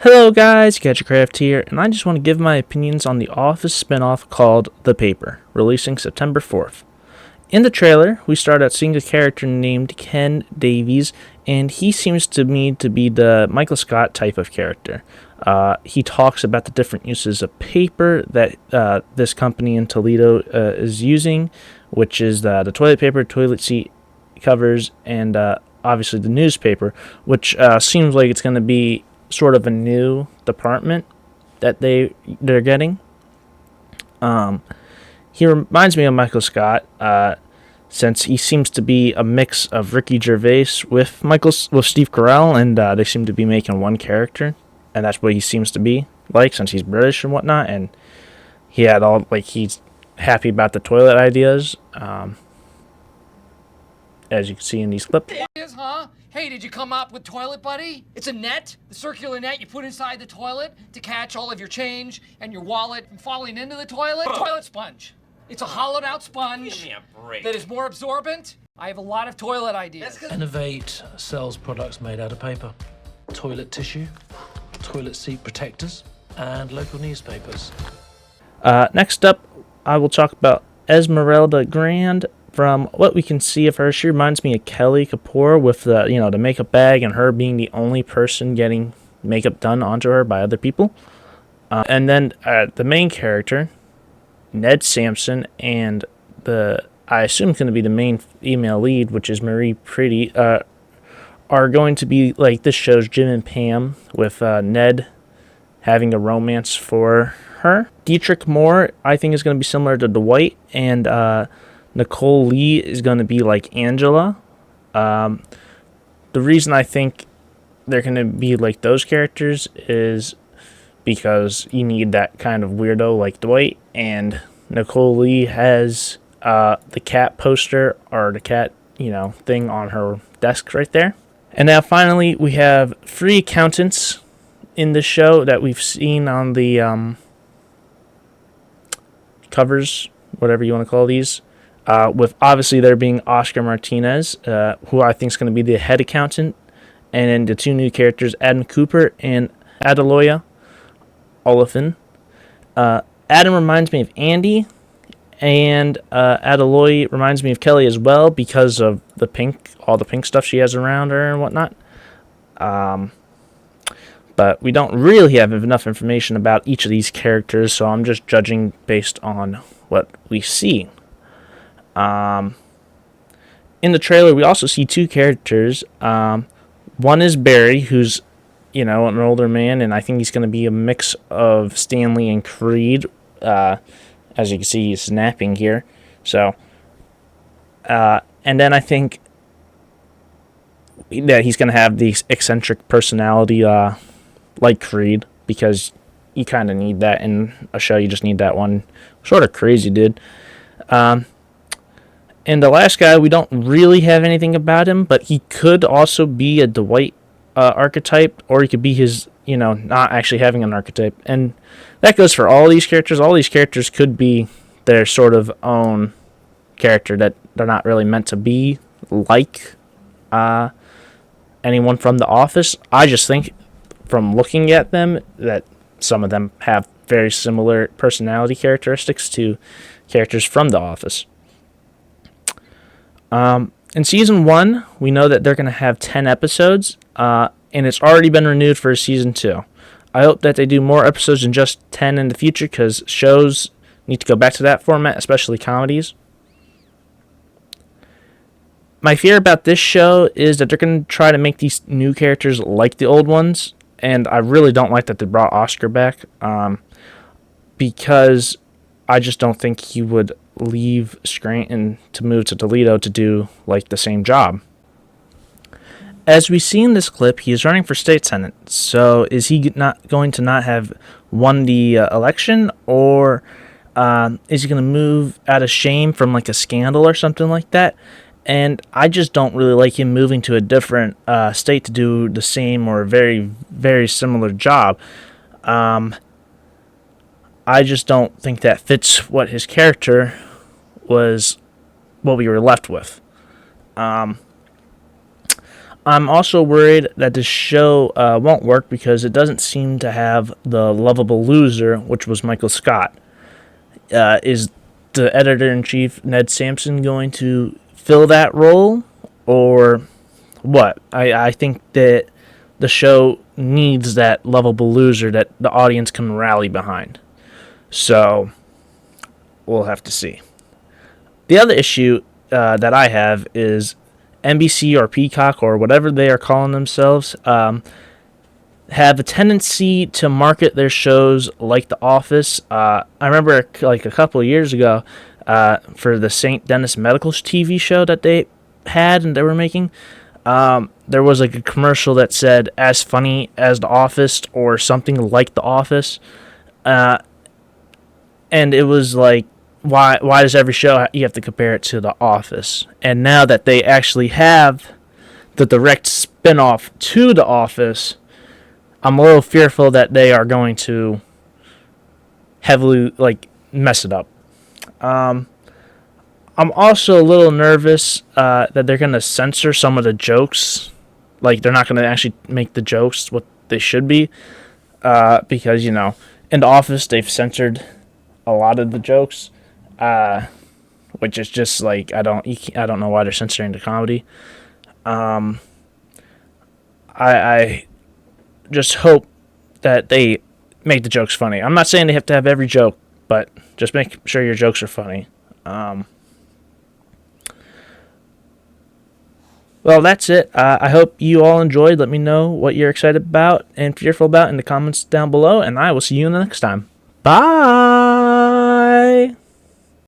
Hello guys, Gadget here, and I just want to give my opinions on the Office spinoff called The Paper, releasing September 4th. In the trailer, we start out seeing a character named Ken Davies, and he seems to me to be the Michael Scott type of character. He talks about the different uses of paper that this company in Toledo is using, which is the toilet paper, toilet seat covers, and obviously the newspaper, which seems like it's going to be sort of a new department that they're getting. He reminds me of Michael Scott, since he seems to be a mix of Ricky Gervais with Steve Carell, and they seem to be making one character, and that's what he seems to be like, since he's British and whatnot. And he's happy about the toilet ideas, as you can see in these clips. Huh? Hey, did you come up with Toilet Buddy? It's a net, the circular net you put inside the toilet to catch all of your change and your wallet from falling into the toilet. Toilet sponge. It's a hollowed out sponge. Give me a break. That is more absorbent. I have a lot of toilet ideas. Innovate sells products made out of paper, toilet tissue, toilet seat protectors, and local newspapers. Next up, I will talk about Esmeralda Grand. From what we can see of her, she reminds me of Kelly Kapoor with the makeup bag, and her being the only person getting makeup done onto her by other people. And then the main character, Ned Sampson, and I assume going to be the main female lead, which is Marie Pretty, are going to be like this show's Jim and Pam, with Ned having a romance for her. Dietrich Moore, I think, is going to be similar to Dwight, and Nicole Lee is going to be like Angela. The reason I think they're going to be like those characters is because you need that kind of weirdo like Dwight, and Nicole Lee has the cat poster, or the cat, thing on her desk right there. And now finally, we have 3 accountants in the show that we've seen on the covers, whatever you want to call these. With obviously there being Oscar Martinez, who I think is going to be the head accountant, and then the 2 new characters, Adam Cooper and Adaloya Oliphant. Adam reminds me of Andy, and Adaloy reminds me of Kelly as well because of all the pink stuff she has around her and whatnot. But we don't really have enough information about each of these characters, so I'm just judging based on what we see. In the trailer, we also see 2 characters. One is Barry, who's, an older man, and I think he's going to be a mix of Stanley and Creed. As you can see, he's snapping here. So, and then I think that he's going to have the eccentric personality, like Creed, because you kind of need that in a show. You just need that one sort of crazy dude. And the last guy, we don't really have anything about him, but he could also be a Dwight archetype, or he could be his, not actually having an archetype. And that goes for all these characters. All these characters could be their sort of own character that they're not really meant to be like anyone from The Office. I just think from looking at them that some of them have very similar personality characteristics to characters from The Office. In season 1, we know that they're going to have 10 episodes, and it's already been renewed for season 2. I hope that they do more episodes than just 10 in the future, because shows need to go back to that format, especially comedies. My fear about this show is that they're going to try to make these new characters like the old ones, and I really don't like that they brought Oscar back, because I just don't think he would leave Scranton to move to Toledo to do like the same job. As we see in this clip, he is running for state senate. So is he not going to not have won the election, or is he going to move out of shame from like a scandal or something like that? And I just don't really like him moving to a different state to do the same or very, very similar job. I just don't think that fits what his character was, what we were left with. I'm also worried that this show won't work because it doesn't seem to have the lovable loser, which was Michael Scott. Is the editor-in-chief, Ned Sampson, going to fill that role, or what? I think that the show needs that lovable loser that the audience can rally behind. So, we'll have to see. The other issue that I have is NBC or Peacock or whatever they are calling themselves have a tendency to market their shows like The Office. I remember like a couple of years ago for the St. Denis Medical TV show that they had and they were making, there was like a commercial that said as funny as The Office or something like The Office. And it was like, why does every show you have to compare it to The Office? And now that they actually have the direct spin-off to The Office, I'm a little fearful that they are going to heavily like mess it up. I'm also a little nervous that they're going to censor some of the jokes. Like, they're not going to actually make the jokes what they should be. Because, you know, in The Office, they've censored a lot of the jokes. Which is just like, I don't know why they're censoring the comedy. I just hope that they make the jokes funny. I'm not saying they have to have every joke, but just make sure your jokes are funny. Well, that's it. I hope you all enjoyed. Let me know what you're excited about and fearful about in the comments down below, and I will see you in the next time. Bye!